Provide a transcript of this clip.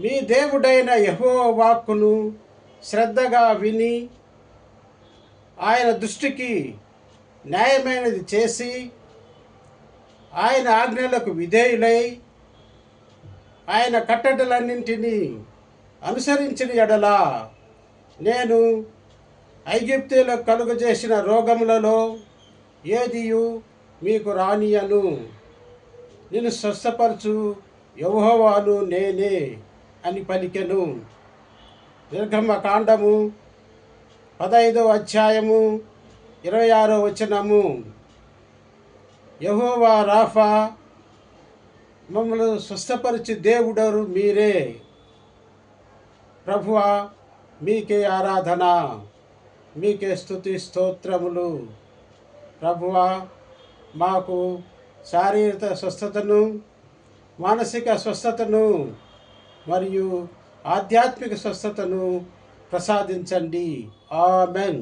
మీ దేవుడైన యెహోవా వాక్కును శ్రద్ధగా విని ఆయన దృష్టికి న్యాయమైనది చేసి ఆయన ఆజ్ఞలకు విధేయులై ఆయన కట్టడలన్నింటినీ అనుసరించిన ఎడల నేను ఐగుప్తులకు కలుగజేసిన రోగములలో ఏదియు మీకు రానియను. నేను స్వస్థపరచు యెహోవాను నేనే అని పలికెను. నిర్గమకాండము 15వ అధ్యాయము 26వ వచనము. యెహోవా రాఫా, మమ్మల్ని స్వస్థపరిచి దేవుడరు మీరే. ప్రభువా, మీకే ఆరాధన, మీకే స్తుతి స్తోత్రములు. ప్రభువా, మాకు శారీరక స్వస్థతను, మానసిక స్వస్థతను మరియు ఆధ్యాత్మిక స్వస్థతను ప్రసాదించండి. ఆమెన్.